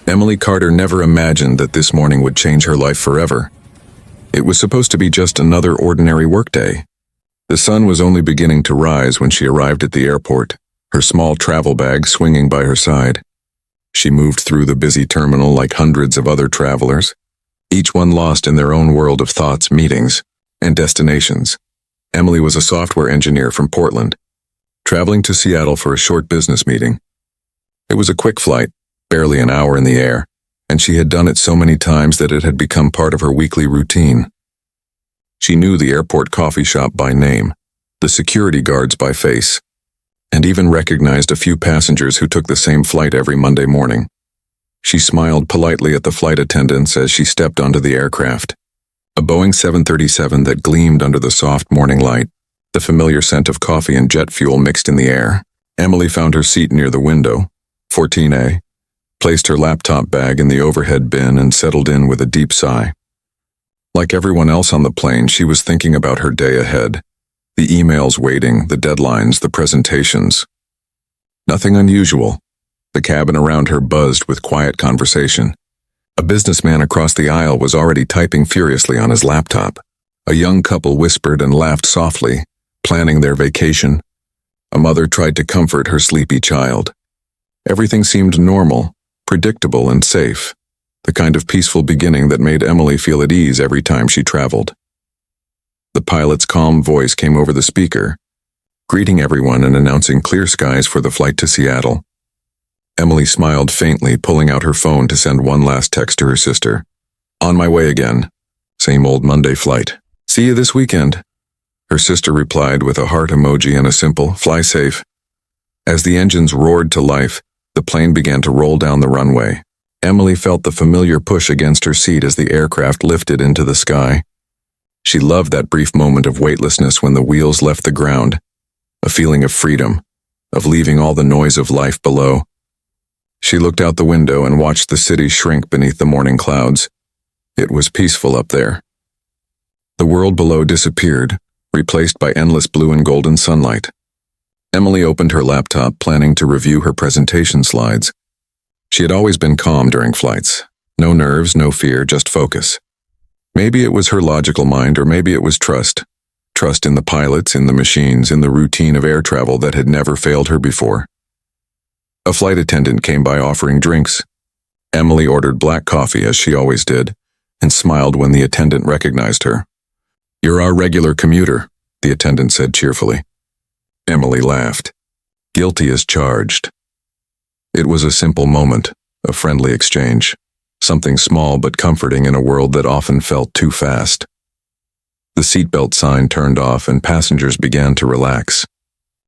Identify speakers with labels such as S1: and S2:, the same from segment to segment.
S1: Emily Carter never imagined that this morning would change her life forever. It was supposed to be just another ordinary workday. The sun was only beginning to rise when she arrived at the airport, her small travel bag swinging by her side. She moved through the busy terminal like hundreds of other travelers, each one lost in their own world of thoughts, meetings, and destinations. Emily was a software engineer from Portland, traveling to Seattle for a short business meeting. It was a quick flight, barely an hour in the air, and she had done it so many times that it had become part of her weekly routine. She knew the airport coffee shop by name, the security guards by face, and even recognized a few passengers who took the same flight every Monday morning. She smiled politely at the flight attendants as she stepped onto the aircraft. A Boeing 737 that gleamed under the soft morning light, the familiar scent of coffee and jet fuel mixed in the air. Emily found her seat near the window, 14A, placed her laptop bag in the overhead bin and settled in with a deep sigh. Like everyone else on the plane, she was thinking about her day ahead. The emails waiting, the deadlines, the presentations. Nothing unusual. The cabin around her buzzed with quiet conversation. A businessman across the aisle was already typing furiously on his laptop. A young couple whispered and laughed softly, planning their vacation. A mother tried to comfort her sleepy child. Everything seemed normal, predictable, and safe, the kind of peaceful beginning that made Emily feel at ease every time she traveled. The pilot's calm voice came over the speaker, greeting everyone and announcing clear skies for the flight to Seattle. Emily smiled faintly, pulling out her phone to send one last text to her sister. "On my way again. Same old Monday flight. See you this weekend." Her sister replied with a heart emoji and a simple, "Fly safe." As the engines roared to life, the plane began to roll down the runway. Emily felt the familiar push against her seat as the aircraft lifted into the sky. She loved that brief moment of weightlessness when the wheels left the ground, a feeling of freedom, of leaving all the noise of life below. She looked out the window and watched the city shrink beneath the morning clouds. It was peaceful up there. The world below disappeared, replaced by endless blue and golden sunlight. Emily opened her laptop, planning to review her presentation slides. She had always been calm during flights. No nerves, no fear, just focus. Maybe it was her logical mind, or maybe it was trust. Trust in the pilots, in the machines, in the routine of air travel that had never failed her before. A flight attendant came by offering drinks. Emily ordered black coffee, as she always did, and smiled when the attendant recognized her. "You're our regular commuter," the attendant said cheerfully. Emily laughed. Guilty as charged. It was a simple moment, a friendly exchange, something small but comforting in a world that often felt too fast. The seatbelt sign turned off and passengers began to relax.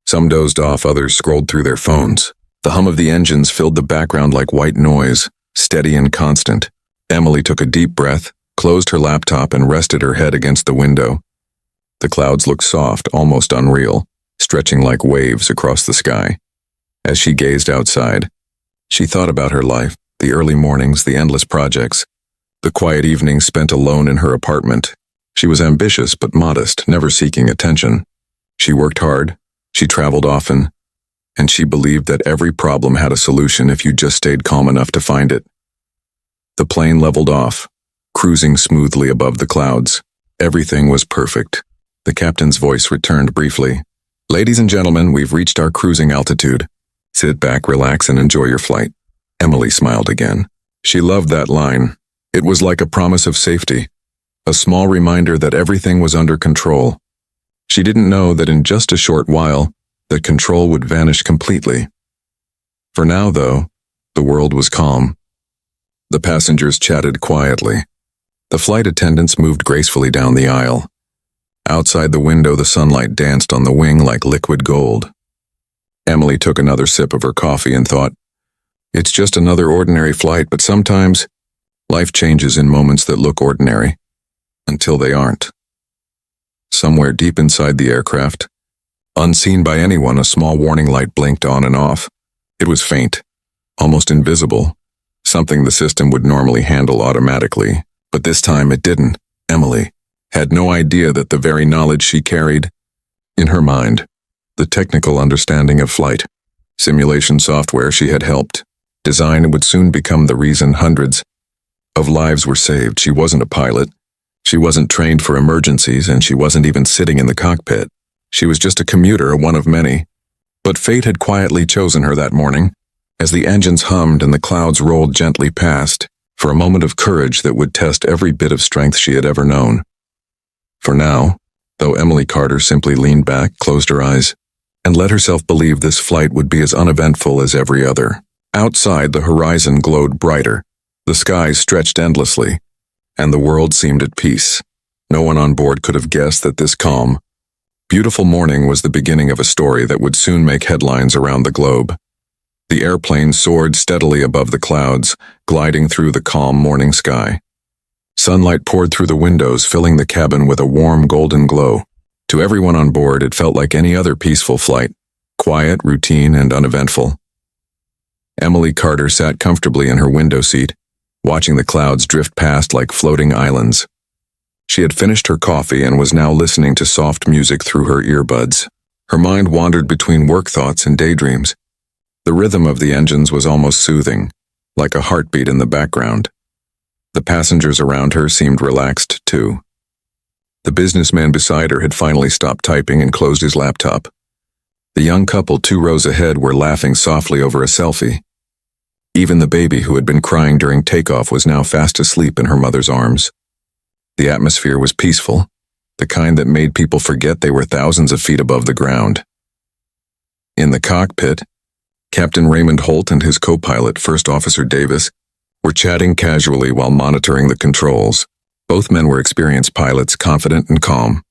S1: Some dozed off, others scrolled through their phones. The hum of the engines filled the background like white noise, steady and constant. Emily took a deep breath, closed her laptop, and rested her head against the window. The clouds looked soft, almost unreal, stretching like waves across the sky. As she gazed outside, she thought about her life, the early mornings, the endless projects, the quiet evenings spent alone in her apartment. She was ambitious but modest, never seeking attention. She worked hard, she traveled often, and she believed that every problem had a solution if you just stayed calm enough to find it. The plane leveled off, cruising smoothly above the clouds. Everything was perfect. The captain's voice returned briefly. "Ladies and gentlemen, we've reached our cruising altitude. Sit back, relax, and enjoy your flight." Emily smiled again. She loved that line. It was like a promise of safety, a small reminder that everything was under control. She didn't know that in just a short while, that control would vanish completely. For now, though, the world was calm. The passengers chatted quietly. The flight attendants moved gracefully down the aisle. Outside the window, the sunlight danced on the wing like liquid gold. Emily took another sip of her coffee and thought, "It's just another ordinary flight, but sometimes life changes in moments that look ordinary, until they aren't." Somewhere deep inside the aircraft, unseen by anyone, a small warning light blinked on and off. It was faint, almost invisible, something the system would normally handle automatically, but this time it didn't. Emily had no idea that the very knowledge she carried in her mind, the technical understanding of flight, simulation software she had helped design would soon become the reason hundreds of lives were saved. She wasn't a pilot. She wasn't trained for emergencies, and she wasn't even sitting in the cockpit. She was just a commuter, one of many. But fate had quietly chosen her that morning, as the engines hummed and the clouds rolled gently past, for a moment of courage that would test every bit of strength she had ever known. For now, though, Emily Carter simply leaned back, closed her eyes, and let herself believe this flight would be as uneventful as every other. Outside, the horizon glowed brighter, the skies stretched endlessly, and the world seemed at peace. No one on board could have guessed that this calm, beautiful morning was the beginning of a story that would soon make headlines around the globe. The airplane soared steadily above the clouds, gliding through the calm morning sky. Sunlight poured through the windows, filling the cabin with a warm golden glow. To everyone on board, it felt like any other peaceful flight, quiet, routine, and uneventful. Emily Carter sat comfortably in her window seat, watching the clouds drift past like floating islands. She had finished her coffee and was now listening to soft music through her earbuds. Her mind wandered between work thoughts and daydreams. The rhythm of the engines was almost soothing, like a heartbeat in the background. The passengers around her seemed relaxed, too. The businessman beside her had finally stopped typing and closed his laptop. The young couple 2 rows ahead were laughing softly over a selfie. Even the baby who had been crying during takeoff was now fast asleep in her mother's arms. The atmosphere was peaceful, the kind that made people forget they were thousands of feet above the ground. In the cockpit, Captain Raymond Holt and his co-pilot, First Officer Davis, were chatting casually while monitoring the controls. Both men were experienced pilots, confident and calm.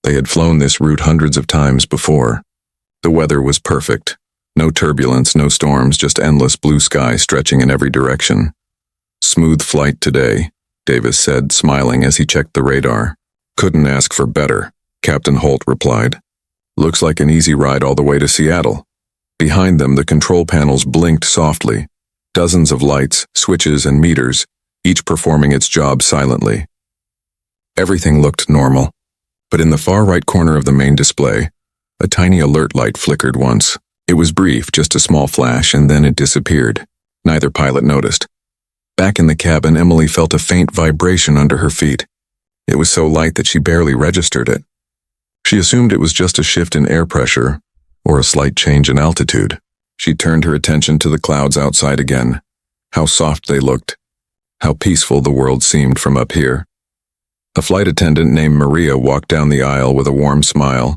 S1: They had flown this route hundreds of times before. The weather was perfect. No turbulence, no storms, just endless blue sky stretching in every direction. "Smooth flight today," Davis said, smiling as he checked the radar. "Couldn't ask for better," Captain Holt replied. "Looks like an easy ride all the way to Seattle." Behind them, the control panels blinked softly. Dozens of lights, switches, and meters, each performing its job silently. Everything looked normal, but in the far right corner of the main display, a tiny alert light flickered once. It was brief, just a small flash, and then it disappeared. Neither pilot noticed. Back in the cabin, Emily felt a faint vibration under her feet. It was so light that she barely registered it. She assumed it was just a shift in air pressure, or a slight change in altitude. She turned her attention to the clouds outside again. How soft they looked. How peaceful the world seemed from up here. A flight attendant named Maria walked down the aisle with a warm smile,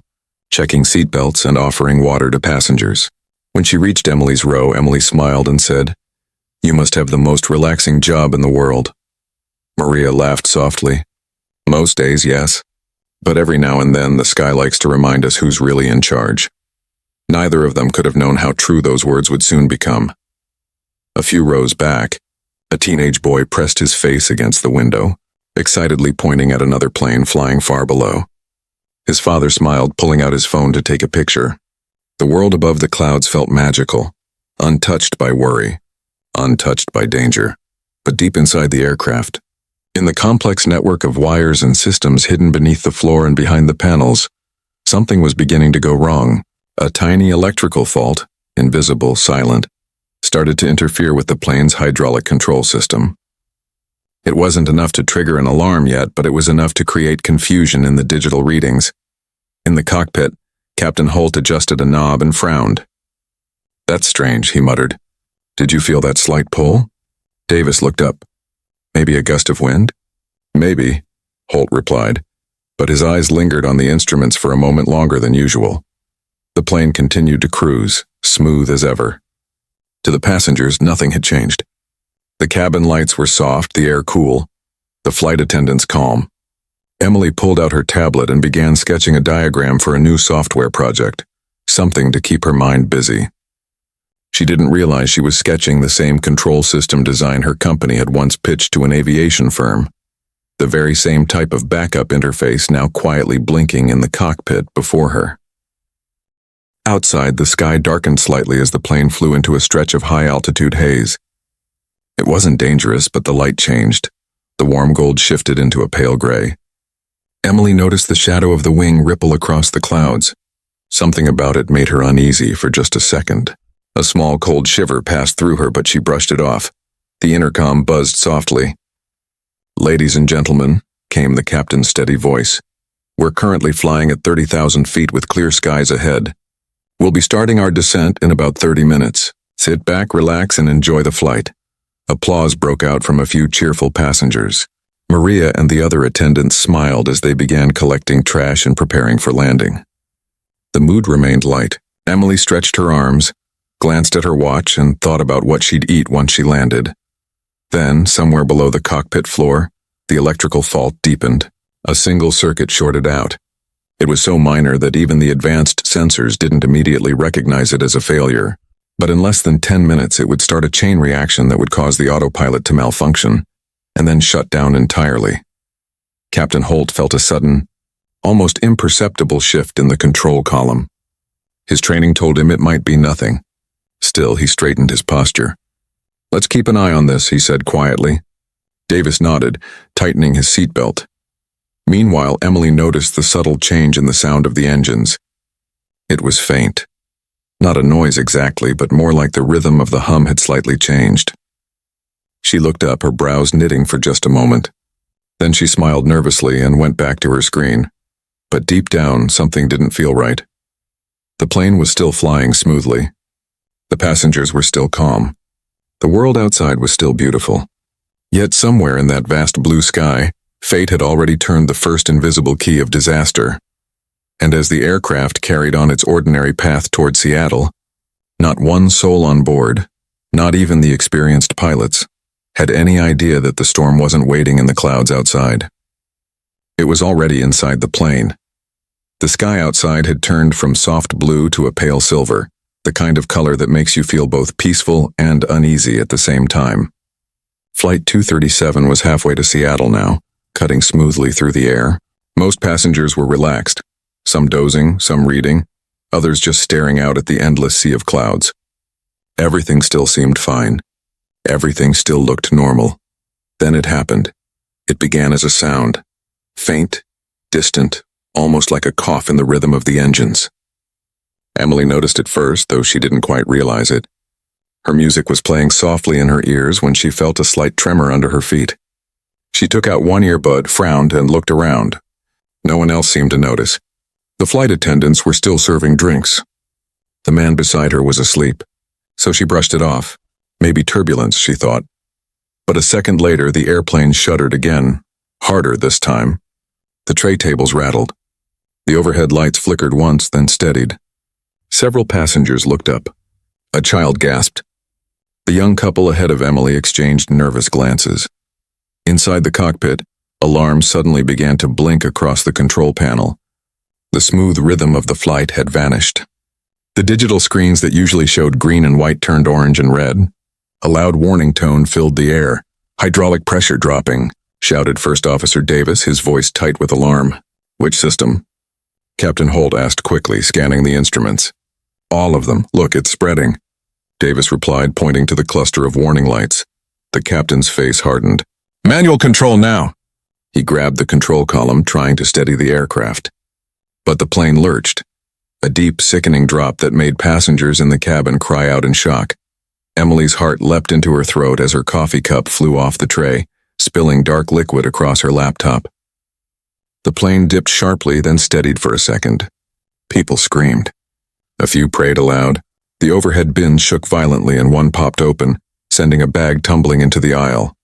S1: checking seatbelts and offering water to passengers. When she reached Emily's row, Emily smiled and said, "You must have the most relaxing job in the world." Maria laughed softly. "Most days, yes. But every now and then the sky likes to remind us who's really in charge." Neither of them could have known how true those words would soon become. A few rows back, a teenage boy pressed his face against the window, excitedly pointing at another plane flying far below. His father smiled, pulling out his phone to take a picture. The world above the clouds felt magical, untouched by worry, untouched by danger. But deep inside the aircraft, in the complex network of wires and systems hidden beneath the floor and behind the panels, something was beginning to go wrong. A tiny electrical fault, invisible, silent, started to interfere with the plane's hydraulic control system. It wasn't enough to trigger an alarm yet, but it was enough to create confusion in the digital readings. In the cockpit, Captain Holt adjusted a knob and frowned. "That's strange," he muttered. "Did you feel that slight pull?" Davis looked up. "Maybe a gust of wind?" "Maybe," Holt replied, but his eyes lingered on the instruments for a moment longer than usual. The plane continued to cruise, smooth as ever. To the passengers, nothing had changed. The cabin lights were soft, the air cool, the flight attendants calm. Emily pulled out her tablet and began sketching a diagram for a new software project, something to keep her mind busy. She didn't realize she was sketching the same control system design her company had once pitched to an aviation firm. The very same type of backup interface now quietly blinking in the cockpit before her. Outside, the sky darkened slightly as the plane flew into a stretch of high-altitude haze. It wasn't dangerous, but the light changed. The warm gold shifted into a pale gray. Emily noticed the shadow of the wing ripple across the clouds. Something about it made her uneasy for just a second. A small cold shiver passed through her, but she brushed it off. The intercom buzzed softly. "Ladies and gentlemen," came the captain's steady voice. "We're currently flying at 30,000 feet with clear skies ahead. We'll be starting our descent in about 30 minutes. Sit back, relax, and enjoy the flight." Applause broke out from a few cheerful passengers. Maria and the other attendants smiled as they began collecting trash and preparing for landing. The mood remained light. Emily stretched her arms, glanced at her watch, and thought about what she'd eat once she landed. Then, somewhere below the cockpit floor, the electrical fault deepened. A single circuit shorted out. It was so minor that even the advanced sensors didn't immediately recognize it as a failure. But in less than 10 minutes, it would start a chain reaction that would cause the autopilot to malfunction, and then shut down entirely. Captain Holt felt a sudden, almost imperceptible shift in the control column. His training told him it might be nothing. Still, he straightened his posture. "Let's keep an eye on this," he said quietly. Davis nodded, tightening his seatbelt. Meanwhile, Emily noticed the subtle change in the sound of the engines. It was faint. Not a noise exactly, but more like the rhythm of the hum had slightly changed. She looked up, her brows knitting for just a moment. Then she smiled nervously and went back to her screen. But deep down, something didn't feel right. The plane was still flying smoothly. The passengers were still calm. The world outside was still beautiful. Yet somewhere in that vast blue sky, fate had already turned the first invisible key of disaster. And as the aircraft carried on its ordinary path toward Seattle, not one soul on board, not even the experienced pilots, had any idea that the storm wasn't waiting in the clouds outside. It was already inside the plane. The sky outside had turned from soft blue to a pale silver, the kind of color that makes you feel both peaceful and uneasy at the same time. Flight 237 was halfway to Seattle now, cutting smoothly through the air. Most passengers were relaxed, some dozing, some reading, others just staring out at the endless sea of clouds. Everything still seemed fine. Everything still looked normal. Then it happened. It began as a sound, faint, distant, almost like a cough in the rhythm of the engines. Emily noticed it first, though she didn't quite realize it. Her music was playing softly in her ears when she felt a slight tremor under her feet. She took out one earbud, frowned, and looked around. No one else seemed to notice. The flight attendants were still serving drinks. The man beside her was asleep, so she brushed it off. Maybe turbulence, she thought. But a second later, the airplane shuddered again, harder this time. The tray tables rattled. The overhead lights flickered once, then steadied. Several passengers looked up. A child gasped. The young couple ahead of Emily exchanged nervous glances. Inside the cockpit, alarms suddenly began to blink across the control panel. The smooth rhythm of the flight had vanished. The digital screens that usually showed green and white turned orange and red. A loud warning tone filled the air. "Hydraulic pressure dropping," shouted First Officer Davis, his voice tight with alarm. "Which system?" Captain Holt asked quickly, scanning the instruments. "All of them. Look, it's spreading," Davis replied, pointing to the cluster of warning lights. The captain's face hardened. "Manual control now!" He grabbed the control column, trying to steady the aircraft. But the plane lurched. A deep, sickening drop that made passengers in the cabin cry out in shock. Emily's heart leapt into her throat as her coffee cup flew off the tray, spilling dark liquid across her laptop. The plane dipped sharply, then steadied for a second. People screamed. A few prayed aloud. The overhead bins shook violently and one popped open, sending a bag tumbling into the aisle.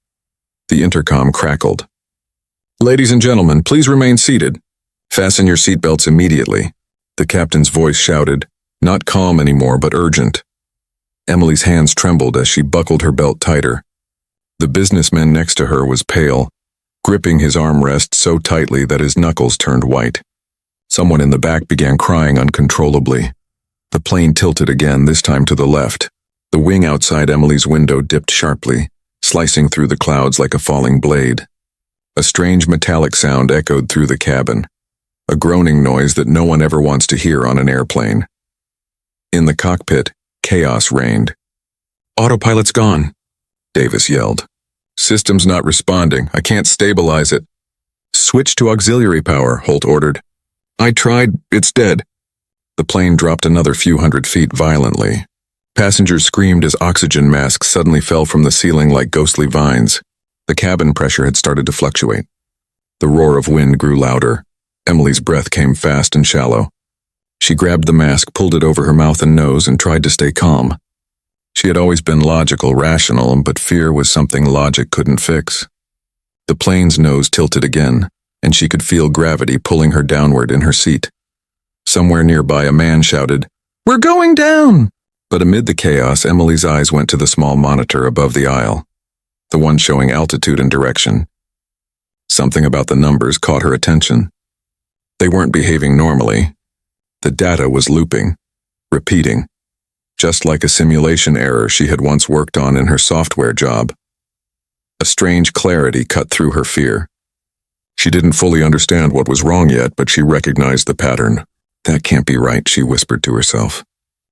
S1: The intercom crackled. "Ladies and gentlemen, please remain seated. Fasten your seatbelts immediately," the captain's voice shouted, not calm anymore but urgent. Emily's hands trembled as she buckled her belt tighter. The businessman next to her was pale, gripping his armrest so tightly that his knuckles turned white. Someone in the back began crying uncontrollably. The plane tilted again, this time to the left. The wing outside Emily's window dipped sharply, slicing through the clouds like a falling blade. A strange metallic sound echoed through the cabin, a groaning noise that no one ever wants to hear on an airplane. In the cockpit, chaos reigned. "Autopilot's gone," Davis yelled. "System's not responding. I can't stabilize it." "Switch to auxiliary power," Holt ordered. "I tried. It's dead." The plane dropped another few hundred feet violently. Passengers screamed as oxygen masks suddenly fell from the ceiling like ghostly vines. The cabin pressure had started to fluctuate. The roar of wind grew louder. Emily's breath came fast and shallow. She grabbed the mask, pulled it over her mouth and nose, and tried to stay calm. She had always been logical, rational, but fear was something logic couldn't fix. The plane's nose tilted again, and she could feel gravity pulling her downward in her seat. Somewhere nearby, a man shouted, "We're going down!" But amid the chaos, Emily's eyes went to the small monitor above the aisle, the one showing altitude and direction. Something about the numbers caught her attention. They weren't behaving normally. The data was looping, repeating, just like a simulation error she had once worked on in her software job. A strange clarity cut through her fear. She didn't fully understand what was wrong yet, but she recognized the pattern. "That can't be right," she whispered to herself.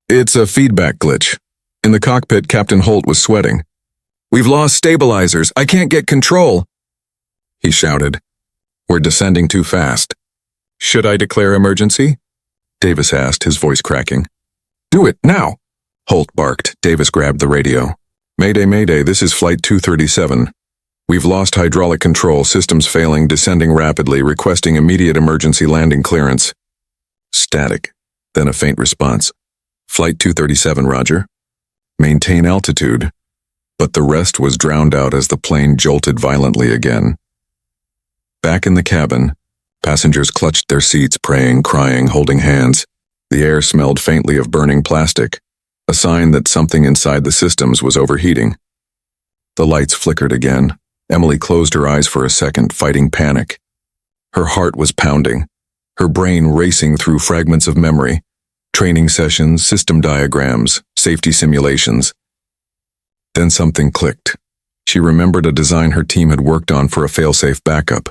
S1: "It's a feedback glitch." In the cockpit, Captain Holt was sweating. "We've lost stabilizers. I can't get control," he shouted. "We're descending too fast." "Should I declare emergency?" Davis asked, his voice cracking. "Do it, now!" Holt barked. Davis grabbed the radio. "Mayday, mayday, this is Flight 237. We've lost hydraulic control, systems failing, descending rapidly, requesting immediate emergency landing clearance." Static, then a faint response. "Flight 237, roger. Maintain altitude." But the rest was drowned out as the plane jolted violently again. Back in the cabin, passengers clutched their seats, praying, crying, holding hands. The air smelled faintly of burning plastic, a sign that something inside the systems was overheating. The lights flickered again. Emily closed her eyes for a second, fighting panic. Her heart was pounding, her brain racing through fragments of memory, training sessions, system diagrams, safety simulations. Then something clicked. She remembered a design her team had worked on for a failsafe backup,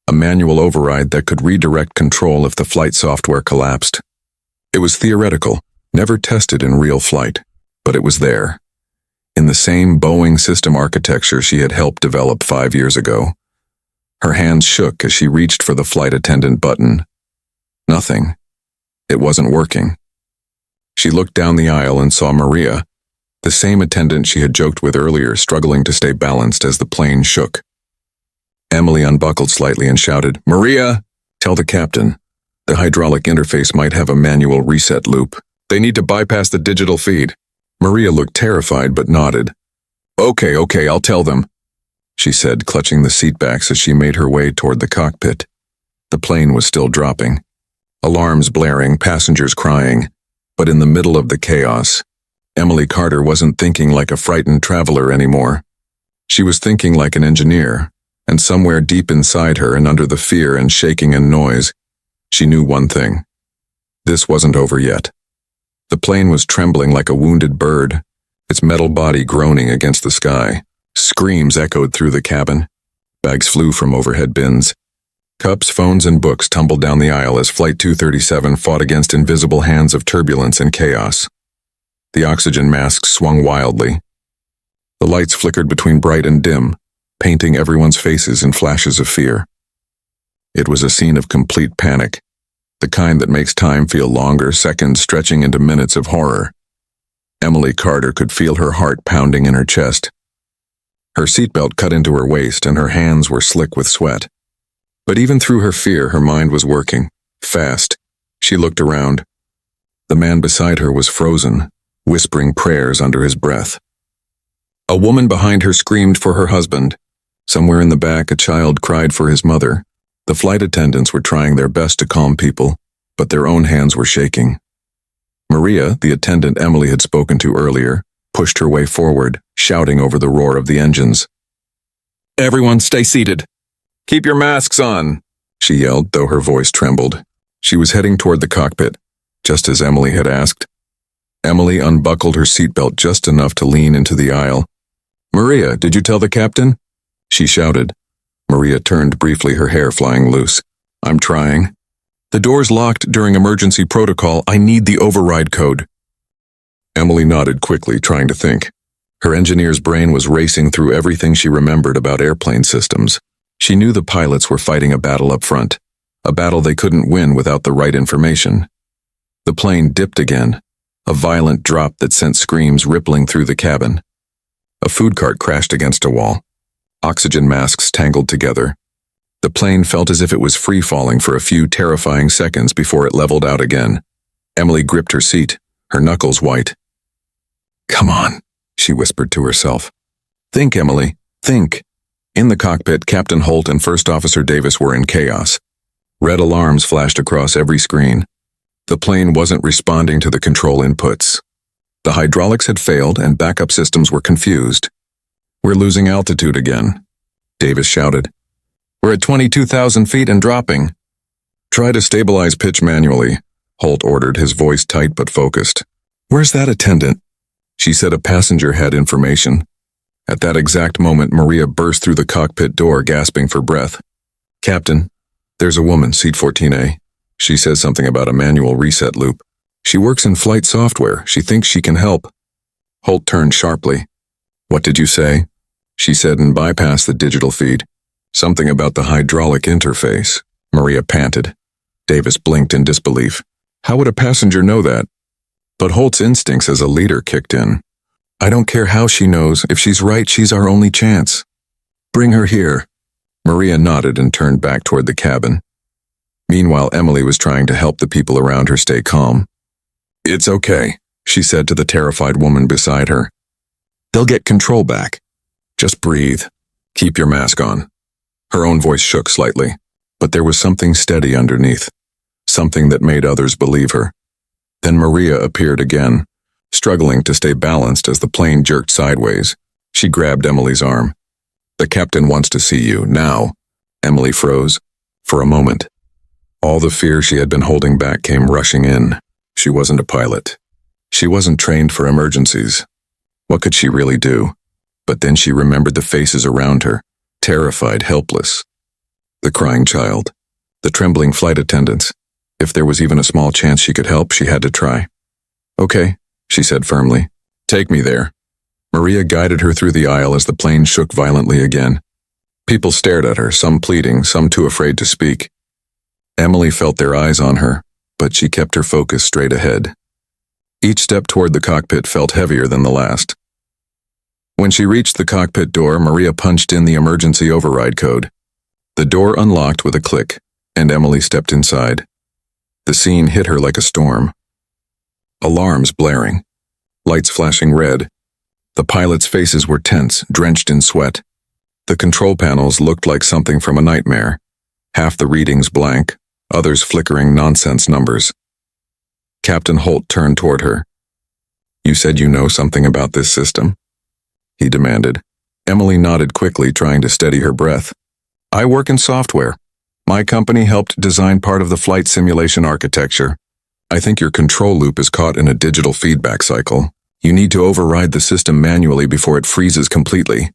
S1: a manual override that could redirect control if the flight software collapsed. It was theoretical, never tested in real flight, but it was there, in the same Boeing system architecture she had helped develop 5 years ago. Her hands shook as she reached for the flight attendant button. Nothing. It wasn't working. She looked down the aisle and saw Maria, the same attendant she had joked with earlier, struggling to stay balanced as the plane shook. Emily unbuckled slightly and shouted, "Maria, tell the captain. The hydraulic interface might have a manual reset loop. They need to bypass the digital feed." Maria looked terrified but nodded. Okay, I'll tell them," she said, clutching the seatbacks as she made her way toward the cockpit. The plane was still dropping. Alarms blaring, passengers crying. But in the middle of the chaos, Emily Carter wasn't thinking like a frightened traveler anymore. She was thinking like an engineer, and somewhere deep inside her and under the fear and shaking and noise, she knew one thing. This wasn't over yet. The plane was trembling like a wounded bird, its metal body groaning against the sky. Screams echoed through the cabin. Bags flew from overhead bins. Cups, phones, and books tumbled down the aisle as Flight 237 fought against invisible hands of turbulence and chaos. The oxygen masks swung wildly. The lights flickered between bright and dim, painting everyone's faces in flashes of fear. It was a scene of complete panic, the kind that makes time feel longer, seconds stretching into minutes of horror. Emily Carter could feel her heart pounding in her chest. Her seatbelt cut into her waist and her hands were slick with sweat. But even through her fear, her mind was working, fast. She looked around. The man beside her was frozen, whispering prayers under his breath. A woman behind her screamed for her husband. Somewhere in the back, a child cried for his mother. The flight attendants were trying their best to calm people, but their own hands were shaking. Maria, the attendant Emily had spoken to earlier, pushed her way forward, shouting over the roar of the engines. "Everyone stay seated. Keep your masks on," she yelled, though her voice trembled. She was heading toward the cockpit, just as Emily had asked. Emily unbuckled her seatbelt just enough to lean into the aisle. "Maria, did you tell the captain?" she shouted. Maria turned briefly, her hair flying loose. "I'm trying." "The door's locked during emergency protocol. I need the override code." Emily nodded quickly, trying to think. Her engineer's brain was racing through everything she remembered about airplane systems. She knew the pilots were fighting a battle up front, a battle they couldn't win without the right information. The plane dipped again, A violent drop that sent screams rippling through the cabin. A food cart crashed against a wall. Oxygen masks tangled together. The plane felt as if it was free-falling for a few terrifying seconds before it leveled out again. Emily gripped her seat, her knuckles white. "Come on," she whispered to herself. "Think, Emily, think." In the cockpit, Captain Holt and First Officer Davis were in chaos. Red alarms flashed across every screen. The plane wasn't responding to the control inputs. The hydraulics had failed and backup systems were confused. "We're losing altitude again," Davis shouted. "We're at 22,000 feet and dropping." "Try to stabilize pitch manually," Holt ordered, his voice tight but focused. "Where's that attendant?" She said a passenger had information. At that exact moment, Maria burst through the cockpit door, gasping for breath. "Captain, there's a woman, seat 14A. She says something about a manual reset loop. She works in flight software. She thinks she can help." Holt turned sharply. "What did you say?" she said and bypassed the digital feed. "Something about the hydraulic interface," Maria panted. Davis blinked in disbelief. How would a passenger know that? But Holt's instincts as a leader kicked in. "I don't care how she knows. If she's right, she's our only chance. Bring her here." Maria nodded and turned back toward the cabin. Meanwhile, Emily was trying to help the people around her stay calm. "It's okay," she said to the terrified woman beside her. "They'll get control back. Just breathe. Keep your mask on." Her own voice shook slightly, but there was something steady underneath, something that made others believe her. Then Maria appeared again, struggling to stay balanced as the plane jerked sideways. She grabbed Emily's arm. "The captain wants to see you, now." Emily froze. For a moment. All the fear she had been holding back came rushing in. She wasn't a pilot. She wasn't trained for emergencies. What could she really do? But then she remembered the faces around her, terrified, helpless. The crying child. The trembling flight attendants. If there was even a small chance she could help, she had to try. "Okay," she said firmly. "Take me there." Maria guided her through the aisle as the plane shook violently again. People stared at her, some pleading, some too afraid to speak. Emily felt their eyes on her, but she kept her focus straight ahead. Each step toward the cockpit felt heavier than the last. When she reached the cockpit door, Maria punched in the emergency override code. The door unlocked with a click, and Emily stepped inside. The scene hit her like a storm. Alarms blaring, lights flashing red. The pilots' faces were tense, drenched in sweat. The control panels looked like something from a nightmare. Half the readings blank, others flickering nonsense numbers. Captain Holt turned toward her. "You said you know something about this system?" he demanded. Emily nodded quickly, trying to steady her breath. "I work in software. My company helped design part of the flight simulation architecture. I think your control loop is caught in a digital feedback cycle. You need to override the system manually before it freezes completely."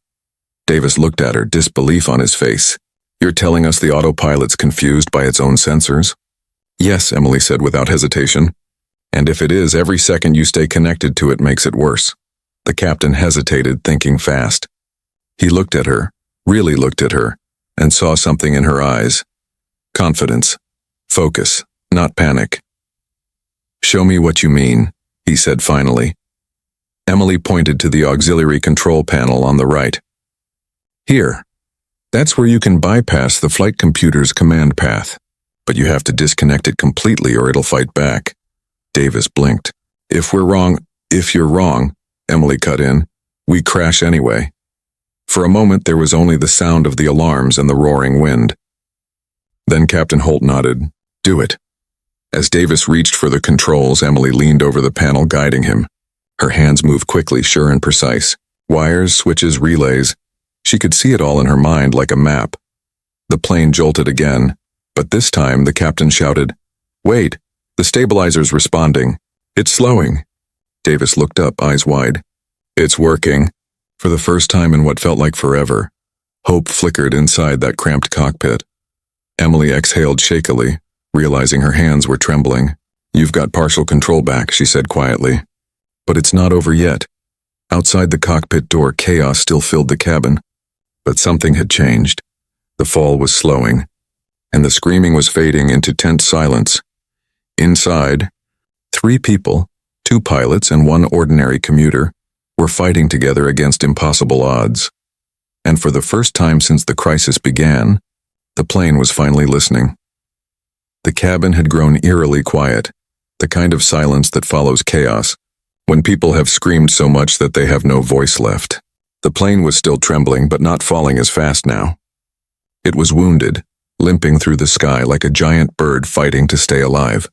S1: Davis looked at her, disbelief on his face. "You're telling us the autopilot's confused by its own sensors?" "Yes," Emily said without hesitation. "And if it is, every second you stay connected to it makes it worse." The captain hesitated, thinking fast. He looked at her, really looked at her, and saw something in her eyes. Confidence. Focus, not panic. "Show me what you mean," he said finally. Emily pointed to the auxiliary control panel on the right. "Here. That's where you can bypass the flight computer's command path. But you have to disconnect it completely or it'll fight back." Davis blinked. If you're wrong," Emily cut in, "we crash anyway." For a moment there was only the sound of the alarms and the roaring wind. Then Captain Holt nodded. "Do it." As Davis reached for the controls, Emily leaned over the panel, guiding him. Her hands moved quickly, sure and precise. Wires, switches, relays. She could see it all in her mind like a map. The plane jolted again, but this time the captain shouted, "Wait, the stabilizer's responding. It's slowing." Davis looked up, eyes wide. "It's working." For the first time in what felt like forever, hope flickered inside that cramped cockpit. Emily exhaled shakily, realizing her hands were trembling. "You've got partial control back," she said quietly. "But it's not over yet." Outside the cockpit door, chaos still filled the cabin. But something had changed. The fall was slowing, and the screaming was fading into tense silence. Inside, 3 people, Two pilots and one ordinary commuter were fighting together against impossible odds. And for the first time since the crisis began, the plane was finally listening. The cabin had grown eerily quiet, the kind of silence that follows chaos, when people have screamed so much that they have no voice left. The plane was still trembling, but not falling as fast now. It was wounded, limping through the sky like a giant bird fighting to stay alive.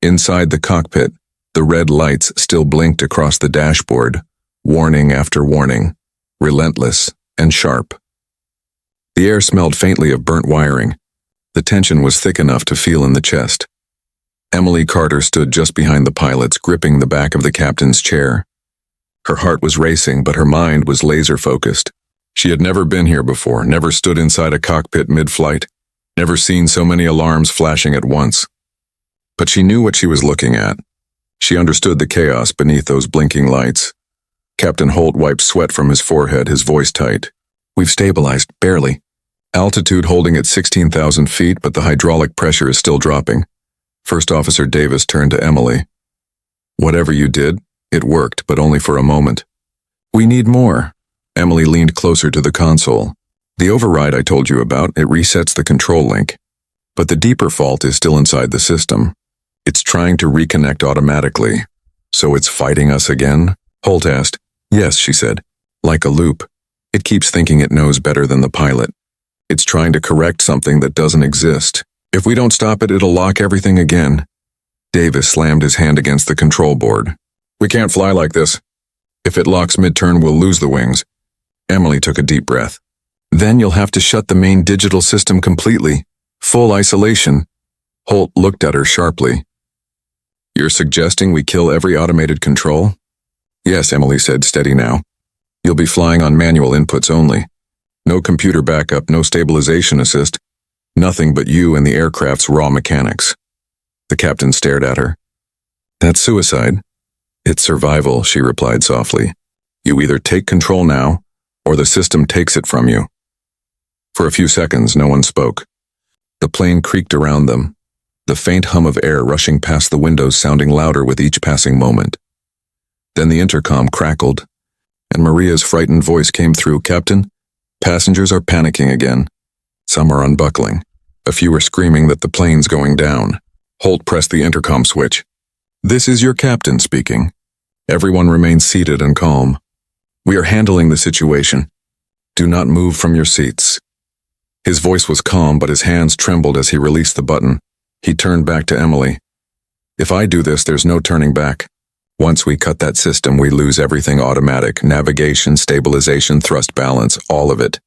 S1: Inside the cockpit, the red lights still blinked across the dashboard, warning after warning, relentless and sharp. The air smelled faintly of burnt wiring. The tension was thick enough to feel in the chest. Emily Carter stood just behind the pilots, gripping the back of the captain's chair. Her heart was racing, but her mind was laser-focused. She had never been here before, never stood inside a cockpit mid-flight, never seen so many alarms flashing at once. But she knew what she was looking at. She understood the chaos beneath those blinking lights. Captain Holt wiped sweat from his forehead, his voice tight. "We've stabilized, barely. Altitude holding at 16,000 feet, but the hydraulic pressure is still dropping." First Officer Davis turned to Emily. "Whatever you did, it worked, but only for a moment. We need more." Emily leaned closer to the console. "The override I told you about, it resets the control link. But the deeper fault is still inside the system. It's trying to reconnect automatically. So it's fighting us again?" Holt asked. "Yes," she said. "Like a loop. It keeps thinking it knows better than the pilot. It's trying to correct something that doesn't exist. If we don't stop it, it'll lock everything again." Davis slammed his hand against the control board. "We can't fly like this. If it locks mid-turn, we'll lose the wings." Emily took a deep breath. "Then you'll have to shut the main digital system completely. Full isolation." Holt looked at her sharply. "You're suggesting we kill every automated control?" "Yes," Emily said, steady now. "You'll be flying on manual inputs only. No computer backup, no stabilization assist. Nothing but you and the aircraft's raw mechanics." The captain stared at her. "That's suicide." "It's survival," she replied softly. "You either take control now, or the system takes it from you." For a few seconds, no one spoke. The plane creaked around them, the faint hum of air rushing past the windows sounding louder with each passing moment. Then the intercom crackled, and Maria's frightened voice came through. "Captain, passengers are panicking again. Some are unbuckling. A few are screaming that the plane's going down." Holt pressed the intercom switch. "This is your captain speaking. Everyone remain seated and calm. We are handling the situation. Do not move from your seats." His voice was calm, but his hands trembled as he released the button. He turned back to Emily. "If I do this, there's no turning back. Once we cut that system, we lose everything automatic, navigation, stabilization, thrust balance, all of it."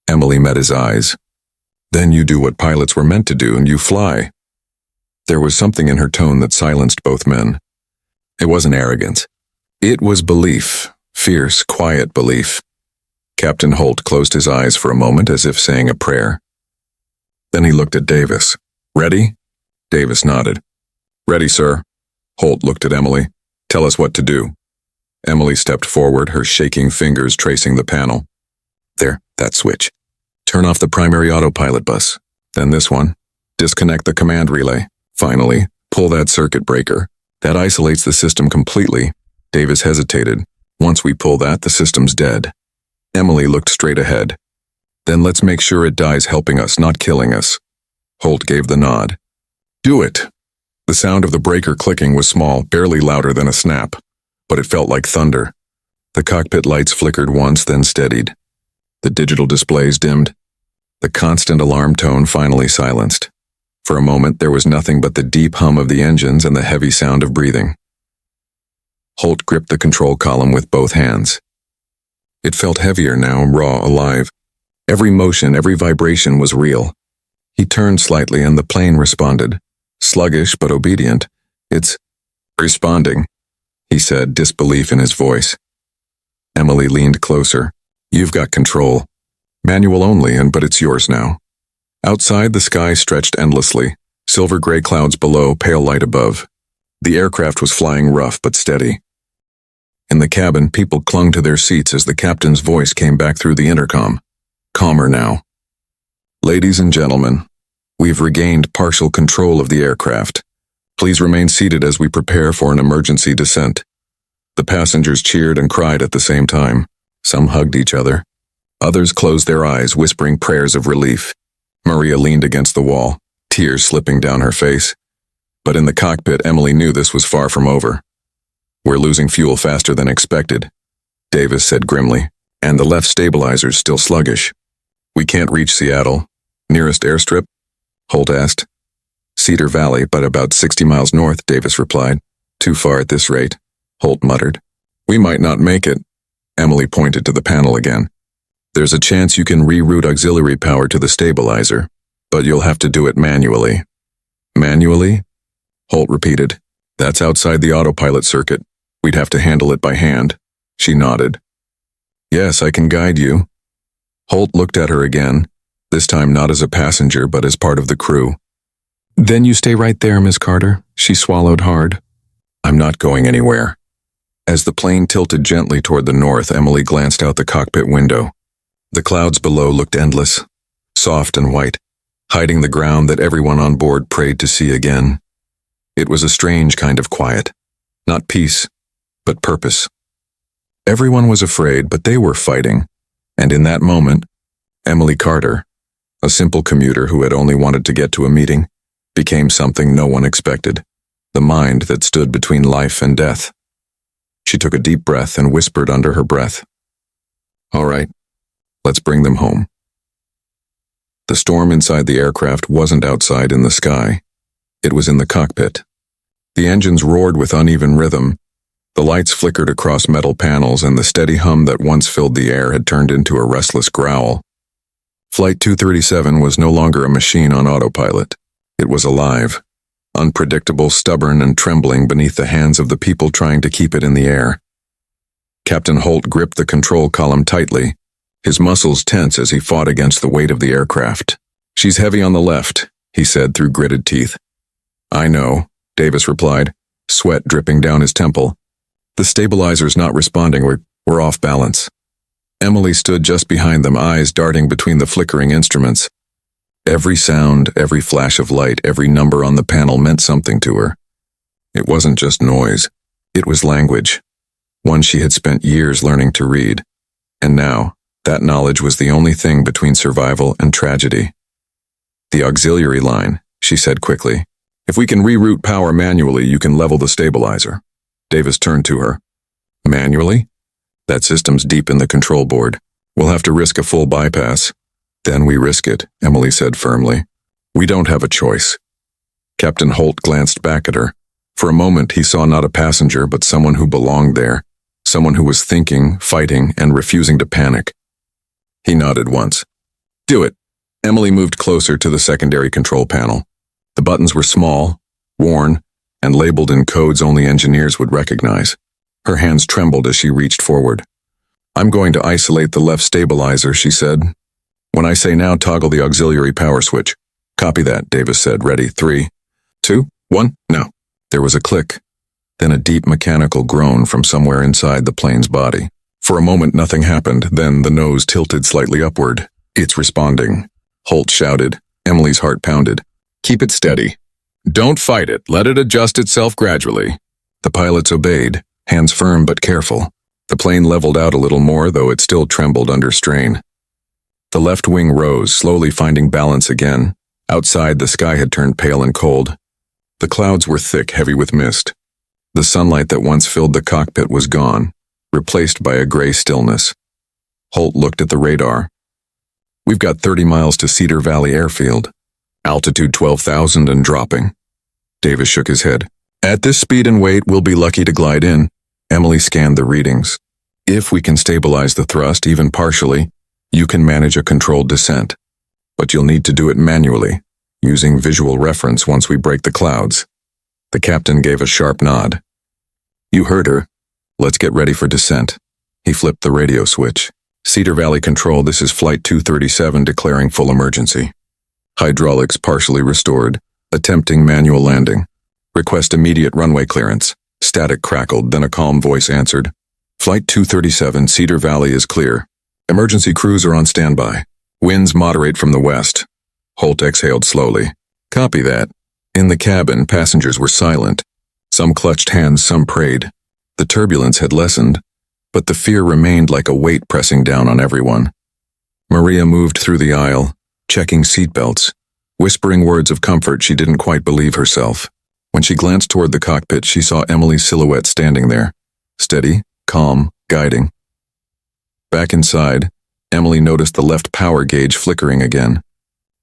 S1: Emily met his eyes. "Then you do what pilots were meant to do and you fly." There was something in her tone that silenced both men. It wasn't arrogance. It was belief, fierce, quiet belief. Captain Holt closed his eyes for a moment as if saying a prayer. Then he looked at Davis. "Ready?" Davis nodded. "Ready, sir." Holt looked at Emily. "Tell us what to do." Emily stepped forward, her shaking fingers tracing the panel. "There, that switch. Turn off the primary autopilot bus. Then this one. Disconnect the command relay. Finally, pull that circuit breaker. That isolates the system completely." Davis hesitated. "Once we pull that, the system's dead." Emily looked straight ahead. "Then let's make sure it dies helping us, not killing us." Holt gave the nod. "Do it." The sound of the breaker clicking was small, barely louder than a snap, but it felt like thunder. The cockpit lights flickered once, then steadied. The digital displays dimmed. The constant alarm tone finally silenced. For a moment, there was nothing but the deep hum of the engines and the heavy sound of breathing. Holt gripped the control column with both hands. It felt heavier now, raw, alive. Every motion, every vibration was real. He turned slightly and the plane responded. Sluggish but obedient. "It's responding," he said, disbelief in his voice. Emily leaned closer. "You've got control. Manual only, but it's yours now." Outside, the sky stretched endlessly, silver-gray clouds below, pale light above. The aircraft was flying rough but steady. In the cabin, people clung to their seats as the captain's voice came back through the intercom. Calmer now. "Ladies and gentlemen, we've regained partial control of the aircraft. Please remain seated as we prepare for an emergency descent. The passengers cheered and cried at the same time. Some hugged each other. Others closed their eyes, whispering prayers of relief. Maria leaned against the wall, tears slipping down her face. But in the cockpit, Emily knew this was far from over. We're losing fuel faster than expected, Davis said grimly, and the left stabilizer's still sluggish. We can't reach Seattle. Nearest airstrip? Holt asked. Cedar Valley, but about 60 miles north, Davis replied. Too far at this rate, Holt muttered. We might not make it. Emily pointed to the panel again. There's a chance you can reroute auxiliary power to the stabilizer, but you'll have to do it manually. Manually? Holt repeated. That's outside the autopilot circuit. We'd have to handle it by hand. She nodded. Yes, I can guide you. Holt looked at her again, this time not as a passenger but as part of the crew. Then you stay right there, Miss Carter. She swallowed hard. I'm not going anywhere. As the plane tilted gently toward the north, Emily glanced out the cockpit window. The clouds below looked endless, soft and white, hiding the ground that everyone on board prayed to see again. It was a strange kind of quiet. Not peace, but purpose. Everyone was afraid, but they were fighting. And in that moment, Emily Carter, a simple commuter who had only wanted to get to a meeting, became something no one expected, the mind that stood between life and death. She took a deep breath and whispered under her breath, All right, let's bring them home. The storm inside the aircraft wasn't outside in the sky. It was in the cockpit. The engines roared with uneven rhythm. The lights flickered across metal panels, and the steady hum that once filled the air had turned into a restless growl. Flight 237 was no longer a machine on autopilot. It was alive, unpredictable, stubborn, and trembling beneath the hands of the people trying to keep it in the air. Captain Holt gripped the control column tightly, his muscles tense as he fought against the weight of the aircraft. She's heavy on the left, he said through gritted teeth. I know, Davis replied, sweat dripping down his temple. The stabilizer's not responding. We're off balance. Emily stood just behind them, eyes darting between the flickering instruments. Every sound, every flash of light, every number on the panel meant something to her. It wasn't just noise. It was language, one she had spent years learning to read. And now, that knowledge was the only thing between survival and tragedy. The auxiliary line, she said quickly. If we can reroute power manually, you can level the stabilizer. Davis turned to her. Manually? That system's deep in the control board. We'll have to risk a full bypass. Then we risk it, Emily said firmly. We don't have a choice. Captain Holt glanced back at her. For a moment, he saw not a passenger, but someone who belonged there, someone who was thinking, fighting, and refusing to panic. He nodded once. Do it. Emily moved closer to the secondary control panel. The buttons were small, worn, and labeled in codes only engineers would recognize. Her hands trembled as she reached forward. I'm going to isolate the left stabilizer, she said. When I say now, toggle the auxiliary power switch. Copy that, Davis said. Ready? 3, 2, 1, now. There was a click, then a deep mechanical groan from somewhere inside the plane's body. For a moment, nothing happened, then the nose tilted slightly upward. It's responding, Holt shouted. Emily's heart pounded. Keep it steady. Don't fight it. Let it adjust itself gradually. The pilots obeyed, hands firm but careful. The plane leveled out a little more, though it still trembled under strain. The left wing rose, slowly finding balance again. Outside, the sky had turned pale and cold. The clouds were thick, heavy with mist. The sunlight that once filled the cockpit was gone, replaced by a gray stillness. Holt looked at the radar. We've got 30 miles to Cedar Valley Airfield. Altitude 12,000 and dropping. Davis shook his head. At this speed and weight, we'll be lucky to glide in. Emily scanned the readings. If we can stabilize the thrust, even partially, you can manage a controlled descent. But you'll need to do it manually, using visual reference once we break the clouds. The captain gave a sharp nod. You heard her. Let's get ready for descent. He flipped the radio switch. Cedar Valley Control, this is Flight 237 declaring full emergency. Hydraulics partially restored, attempting manual landing. Request immediate runway clearance. Static crackled, then a calm voice answered. Flight 237, Cedar Valley is clear. Emergency crews are on standby. Winds moderate from the west. Holt exhaled slowly. Copy that. In the cabin, passengers were silent. Some clutched hands, some prayed. The turbulence had lessened, but the fear remained like a weight pressing down on everyone. Maria moved through the aisle, checking seatbelts, whispering words of comfort. She didn't quite believe herself. When she glanced toward the cockpit, she saw Emily's silhouette standing there, steady, calm, guiding. Back inside, Emily noticed the left power gauge flickering again.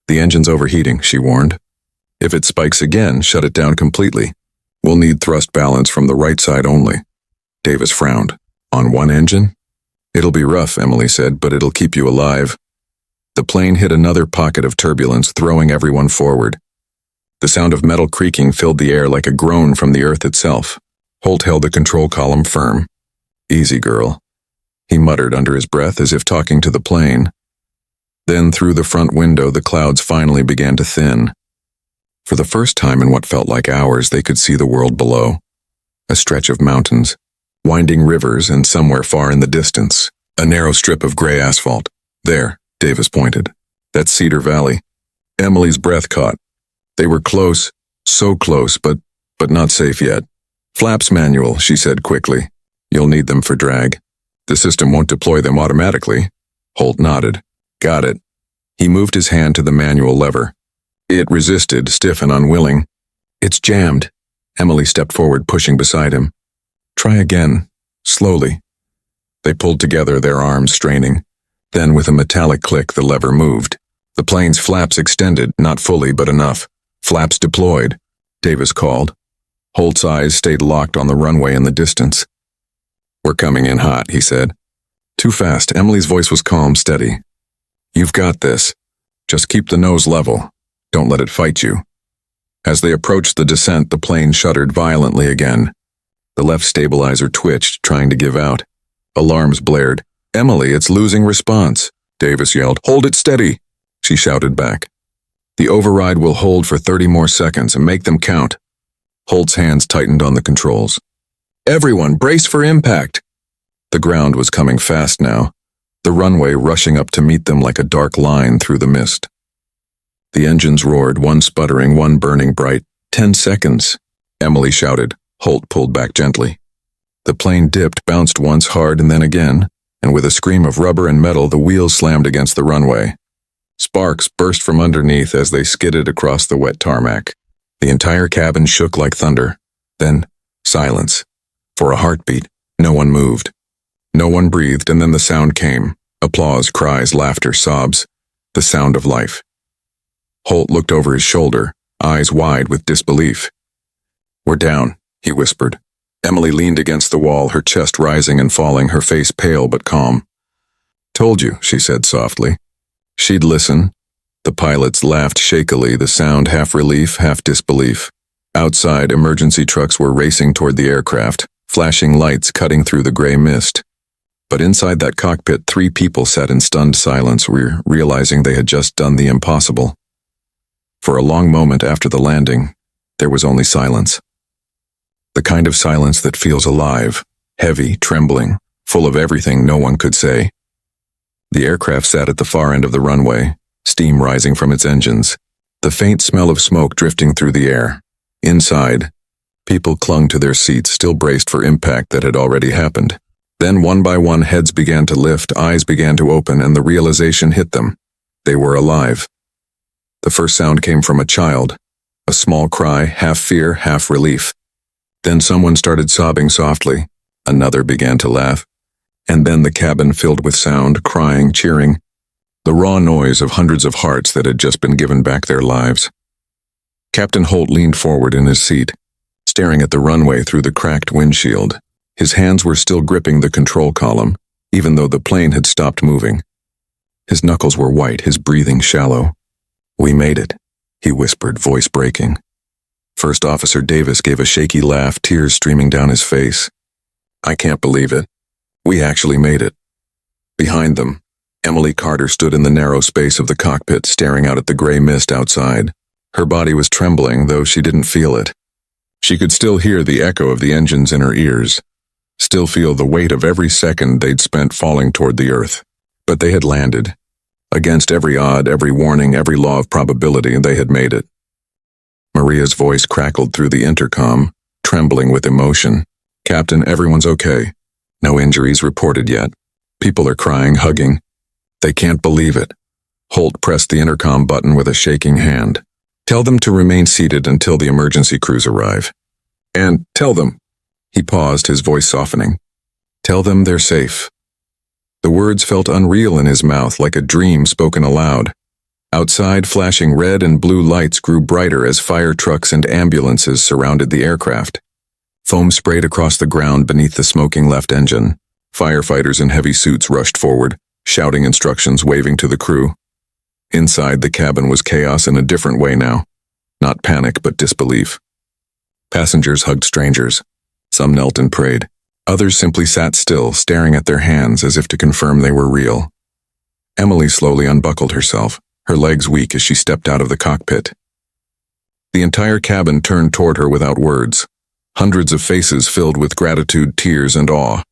S1: "The engine's overheating," she warned. "If it spikes again, shut it down completely. We'll need thrust balance from the right side only." Davis frowned. "On one engine?" "It'll be rough," Emily said, "but it'll keep you alive." The plane hit another pocket of turbulence, throwing everyone forward. The sound of metal creaking filled the air like a groan from the earth itself. Holt held the control column firm. "Easy, girl," he muttered under his breath as if talking to the plane. Then through the front window, the clouds finally began to thin. For the first time in what felt like hours, they could see the world below. A stretch of mountains, winding rivers, and somewhere far in the distance, a narrow strip of gray asphalt. "There," Davis pointed. "That's Cedar Valley." Emily's breath caught. They were close, so close, but not safe yet. "Flaps manual," she said quickly. "You'll need them for drag. The system won't deploy them automatically." Holt nodded. "Got it." He moved his hand to the manual lever. It resisted, stiff and unwilling. "It's jammed." Emily stepped forward, pushing beside him. "Try again, slowly." They pulled together, their arms straining. Then, with a metallic click, the lever moved. The plane's flaps extended, not fully, but enough. "Flaps deployed," Davis called. Holt's eyes stayed locked on the runway in the distance. "We're coming in hot," he said. "Too fast." Emily's voice was calm, steady. "You've got this. Just keep the nose level. Don't let it fight you." As they approached the descent, the plane shuddered violently again. The left stabilizer twitched, trying to give out. Alarms blared. "Emily, it's losing response," Davis yelled. "Hold it steady," she shouted back. "The override will hold for 30 more seconds and make them count." Holt's hands tightened on the controls. "Everyone, brace for impact." The ground was coming fast now, the runway rushing up to meet them like a dark line through the mist. The engines roared, one sputtering, one burning bright. 10 seconds, Emily shouted. Holt pulled back gently. The plane dipped, bounced once hard and then again, and with a scream of rubber and metal, the wheels slammed against the runway. Sparks burst from underneath as they skidded across the wet tarmac. The entire cabin shook like thunder. Then, silence. For a heartbeat, no one moved. No one breathed, and then the sound came. Applause, cries, laughter, sobs. The sound of life. Holt looked over his shoulder, eyes wide with disbelief. "We're down," he whispered. Emily leaned against the wall, her chest rising and falling, her face pale but calm. "Told you," she said softly. She'd listen. The pilots laughed shakily, the sound half relief, half disbelief. Outside, emergency trucks were racing toward the aircraft, flashing lights cutting through the gray mist. But inside that cockpit, 3 people sat in stunned silence, realizing they had just done the impossible. For a long moment after the landing, there was only silence. The kind of silence that feels alive, heavy, trembling, full of everything no one could say. The aircraft sat at the far end of the runway, steam rising from its engines, the faint smell of smoke drifting through the air. Inside, people clung to their seats, still braced for impact that had already happened. Then one by one heads began to lift, eyes began to open, and the realization hit them. They were alive. The first sound came from a child, a small cry, half fear, half relief. Then someone started sobbing softly. Another began to laugh. And then the cabin filled with sound, crying, cheering, the raw noise of hundreds of hearts that had just been given back their lives. Captain Holt leaned forward in his seat, staring at the runway through the cracked windshield. His hands were still gripping the control column, even though the plane had stopped moving. His knuckles were white, his breathing shallow. "We made it," he whispered, voice breaking. First Officer Davis gave a shaky laugh, tears streaming down his face. "I can't believe it. We actually made it." Behind them, Emily Carter stood in the narrow space of the cockpit, staring out at the gray mist outside. Her body was trembling, though she didn't feel it. She could still hear the echo of the engines in her ears, still feel the weight of every second they'd spent falling toward the earth. But they had landed. Against every odd, every warning, every law of probability, they had made it. Maria's voice crackled through the intercom, trembling with emotion. "Captain, everyone's okay. No injuries reported yet. People are crying, hugging. They can't believe it." Holt pressed the intercom button with a shaking hand. "Tell them to remain seated until the emergency crews arrive. And tell them," he paused, his voice softening, "tell them they're safe." The words felt unreal in his mouth, like a dream spoken aloud. Outside, flashing red and blue lights grew brighter as fire trucks and ambulances surrounded the aircraft. Foam sprayed across the ground beneath the smoking left engine. Firefighters in heavy suits rushed forward, shouting instructions, waving to the crew. Inside, the cabin was chaos in a different way now. Not panic, but disbelief. Passengers hugged strangers. Some knelt and prayed. Others simply sat still, staring at their hands as if to confirm they were real. Emily slowly unbuckled herself, her legs weak as she stepped out of the cockpit. The entire cabin turned toward her without words. Hundreds of faces filled with gratitude, tears, and awe.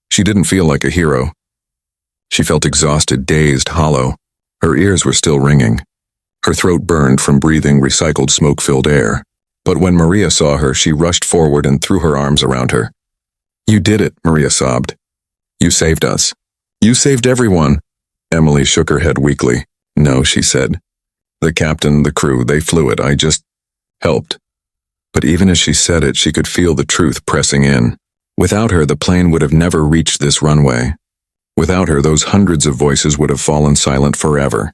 S1: She didn't feel like a hero. She felt exhausted, dazed, hollow. Her ears were still ringing. Her throat burned from breathing recycled smoke-filled air. But when Maria saw her, she rushed forward and threw her arms around her. "You did it," Maria sobbed. "You saved us. You saved everyone." Emily shook her head weakly. "No," she said. "The captain, the crew, they flew it. I just helped." But even as she said it, she could feel the truth pressing in. Without her, the plane would have never reached this runway. Without her, those hundreds of voices would have fallen silent forever.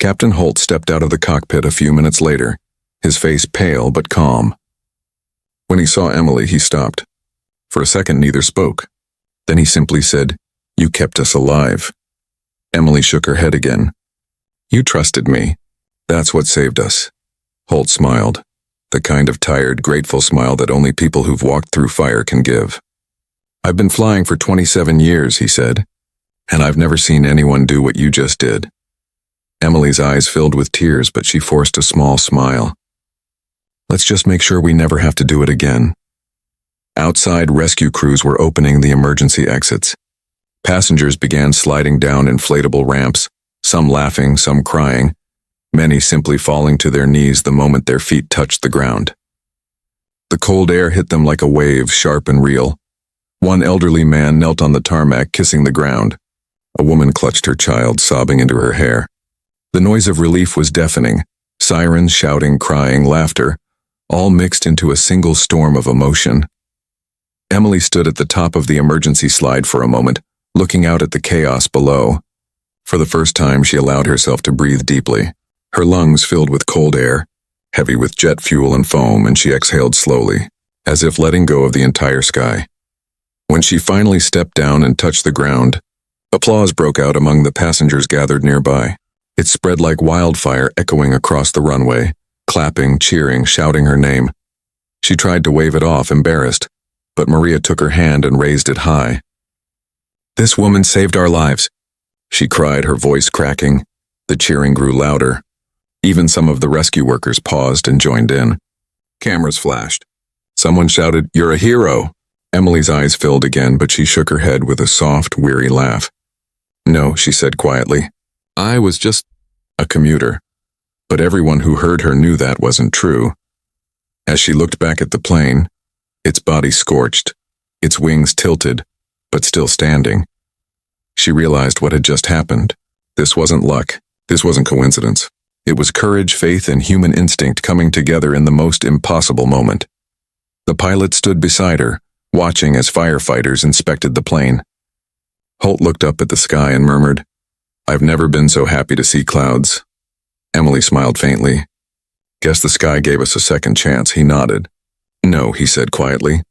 S1: Captain Holt stepped out of the cockpit a few minutes later, his face pale but calm. When he saw Emily, he stopped. For a second, neither spoke. Then he simply said, "You kept us alive." Emily shook her head again. "You trusted me. That's what saved us." Holt smiled, the kind of tired, grateful smile that only people who've walked through fire can give. "I've been flying for 27 years, he said, "and I've never seen anyone do what you just did." Emily's eyes filled with tears, but she forced a small smile. "Let's just make sure we never have to do it again." Outside, rescue crews were opening the emergency exits. Passengers began sliding down inflatable ramps, some laughing, some crying, many simply falling to their knees the moment their feet touched the ground. The cold air hit them like a wave, sharp and real. One elderly man knelt on the tarmac, kissing the ground. A woman clutched her child, sobbing into her hair. The noise of relief was deafening. Sirens, shouting, crying, laughter, all mixed into a single storm of emotion. Emily stood at the top of the emergency slide for a moment, looking out at the chaos below. For the first time, she allowed herself to breathe deeply. Her lungs filled with cold air, heavy with jet fuel and foam, and she exhaled slowly, as if letting go of the entire sky. When she finally stepped down and touched the ground, applause broke out among the passengers gathered nearby. It spread like wildfire, echoing across the runway, clapping, cheering, shouting her name. She tried to wave it off, embarrassed, but Maria took her hand and raised it high. "This woman saved our lives," she cried, her voice cracking. The cheering grew louder. Even some of the rescue workers paused and joined in. Cameras flashed. Someone shouted, "You're a hero!" Emily's eyes filled again, but she shook her head with a soft, weary laugh. "No," she said quietly. "I was just a commuter." But everyone who heard her knew that wasn't true. As she looked back at the plane, its body scorched, its wings tilted, but still standing, she realized what had just happened. This wasn't luck. This wasn't coincidence. It was courage, faith, and human instinct coming together in the most impossible moment. The pilot stood beside her, watching as firefighters inspected the plane. Holt looked up at the sky and murmured, "I've never been so happy to see clouds." Emily smiled faintly. "Guess the sky gave us a second chance," he nodded. "No," he said quietly.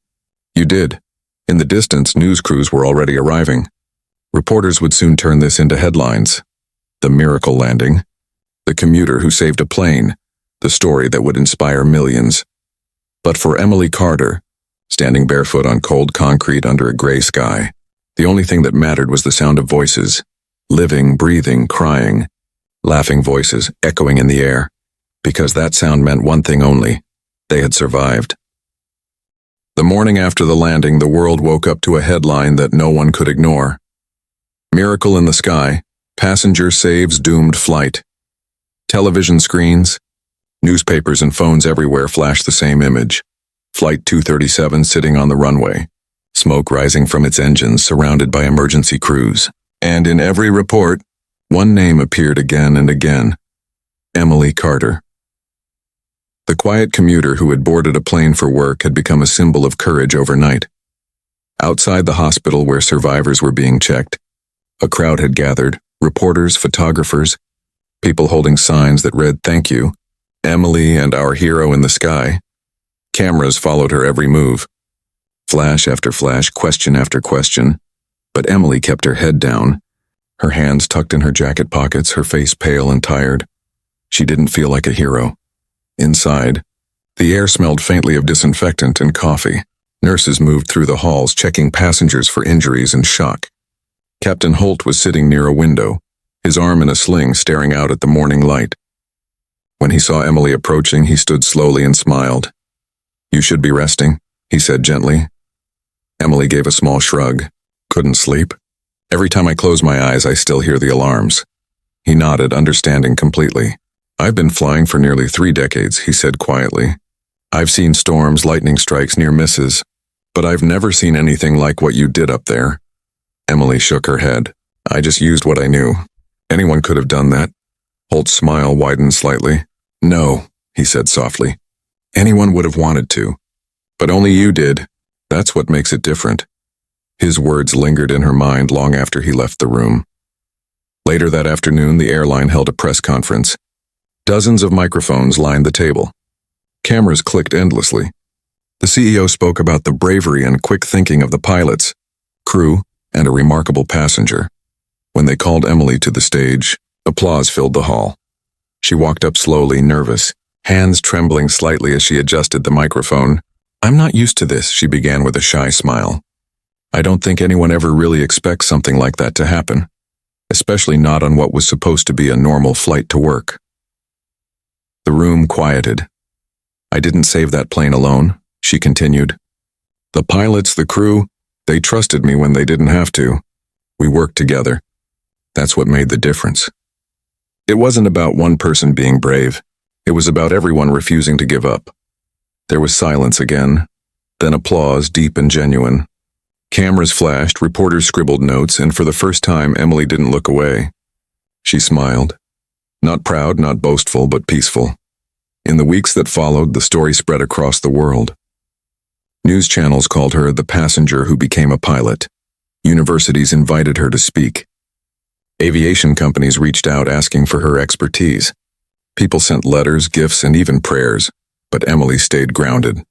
S1: "You did." In the distance, news crews were already arriving. Reporters would soon turn this into headlines. The miracle landing. The commuter who saved a plane. The story that would inspire millions. But for Emily Carter, standing barefoot on cold concrete under a gray sky, the only thing that mattered was the sound of voices. Living, breathing, crying. Laughing voices echoing in the air. Because that sound meant one thing only. They had survived. The morning after the landing, the world woke up to a headline that no one could ignore. Miracle in the sky, passenger saves doomed flight. Television screens, Newspapers and phones everywhere flashed the same image. Flight 237 sitting on the runway, smoke rising from its engines surrounded by emergency crews. And in every report, one name appeared again and again: Emily Carter. The quiet commuter who had boarded a plane for work had become a symbol of courage overnight. Outside the hospital where survivors were being checked, a crowd had gathered: reporters, photographers, people holding signs that read, "Thank you, Emily and our hero in the sky." Cameras followed her every move. Flash after flash, question after question. But Emily kept her head down, her hands tucked in her jacket pockets, her face pale and tired. She didn't feel like a hero. Inside, the air smelled faintly of disinfectant and coffee. Nurses moved through the halls, checking passengers for injuries and shock. Captain Holt was sitting near a window, his arm in a sling, staring out at the morning light. When he saw Emily approaching, he stood slowly and smiled. "You should be resting," he said gently. Emily gave a small shrug. "Couldn't sleep? Every time I close my eyes, I still hear the alarms." He nodded, understanding completely. "I've been flying for nearly 3 decades," he said quietly. "I've seen storms, lightning strikes, near misses, but I've never seen anything like what you did up there." Emily shook her head. "I just used what I knew. Anyone could have done that." Holt's smile widened slightly. "No," he said softly. "Anyone would have wanted to. But only you did. That's what makes it different." His words lingered in her mind long after he left the room. Later that afternoon, the airline held a press conference. Dozens of microphones lined the table. Cameras clicked endlessly. The CEO spoke about the bravery and quick thinking of the pilots, crew, and a remarkable passenger. When they called Emily to the stage, applause filled the hall. She walked up slowly, nervous, hands trembling slightly as she adjusted the microphone. "I'm not used to this," she began with a shy smile. "I don't think anyone ever really expects something like that to happen, especially not on what was supposed to be a normal flight to work." The room quieted. "I didn't save that plane alone," she continued. "The pilots, the crew, they trusted me when they didn't have to. We worked together. That's what made the difference." It wasn't about one person being brave. It was about everyone refusing to give up. There was silence again, then applause, deep and genuine. Cameras flashed, reporters scribbled notes, and for the first time, Emily didn't look away. She smiled. Not proud, not boastful, but peaceful. In the weeks that followed, the story spread across the world. News channels called her the passenger who became a pilot. Universities invited her to speak. Aviation companies reached out asking for her expertise. People sent letters, gifts, and even prayers, but Emily stayed grounded.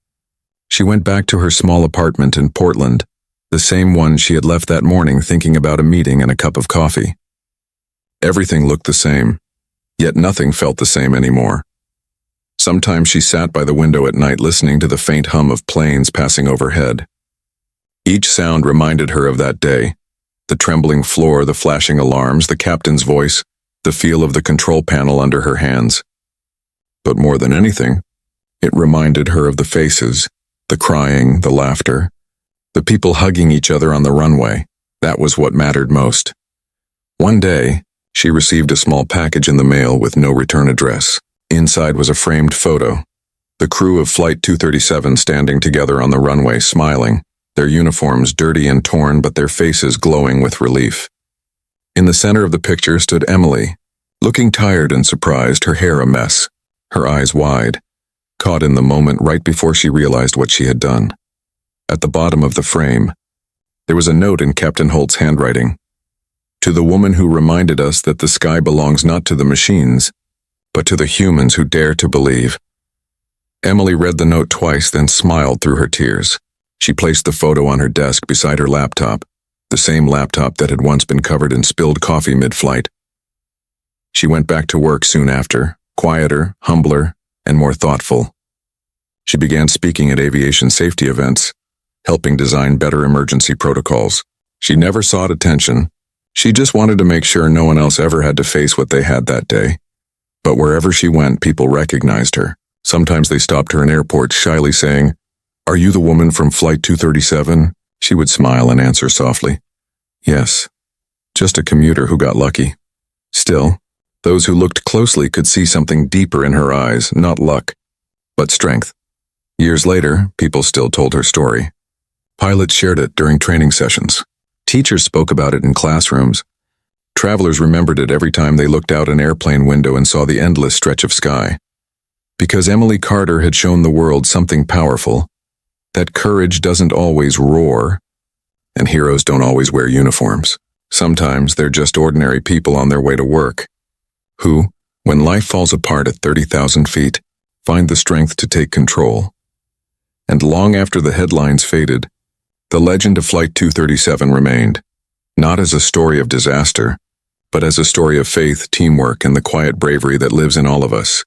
S1: She went back to her small apartment in Portland, the same one she had left that morning, thinking about a meeting and a cup of coffee. Everything looked the same, yet nothing felt the same anymore. Sometimes she sat by the window at night listening to the faint hum of planes passing overhead. Each sound reminded her of that day: the trembling floor, the flashing alarms, the captain's voice, the feel of the control panel under her hands. But more than anything, it reminded her of the faces, the crying, the laughter, the people hugging each other on the runway. That was what mattered most. One day, she received a small package in the mail with no return address. Inside was a framed photo. The crew of Flight 237 standing together on the runway, smiling, their uniforms dirty and torn, but their faces glowing with relief. In the center of the picture stood Emily, looking tired and surprised, her hair a mess, her eyes wide, caught in the moment right before she realized what she had done. At the bottom of the frame, there was a note in Captain Holt's handwriting. "To the woman who reminded us that the sky belongs not to the machines, but to the humans who dare to believe." Emily read the note twice, then smiled through her tears. She placed the photo on her desk beside her laptop, the same laptop that had once been covered in spilled coffee mid-flight. She went back to work soon after, quieter, humbler, and more thoughtful. She began speaking at aviation safety events, helping design better emergency protocols. She never sought attention. She just wanted to make sure no one else ever had to face what they had that day. But wherever she went, people recognized her. Sometimes they stopped her in airports, shyly saying, "Are you the woman from Flight 237? She would smile and answer softly, "Yes, just a commuter who got lucky." Still, Those who looked closely could see something deeper in her eyes, not luck, but strength. Years later, people still told her story. Pilots shared it during training sessions. Teachers spoke about it in classrooms. Travelers remembered it every time they looked out an airplane window and saw the endless stretch of sky. Because Emily Carter had shown the world something powerful, that courage doesn't always roar, and heroes don't always wear uniforms. Sometimes they're just ordinary people on their way to work, who, when life falls apart at 30,000 feet, find the strength to take control. And long after the headlines faded, the legend of Flight 237 remained, not as a story of disaster, but as a story of faith, teamwork, and the quiet bravery that lives in all of us.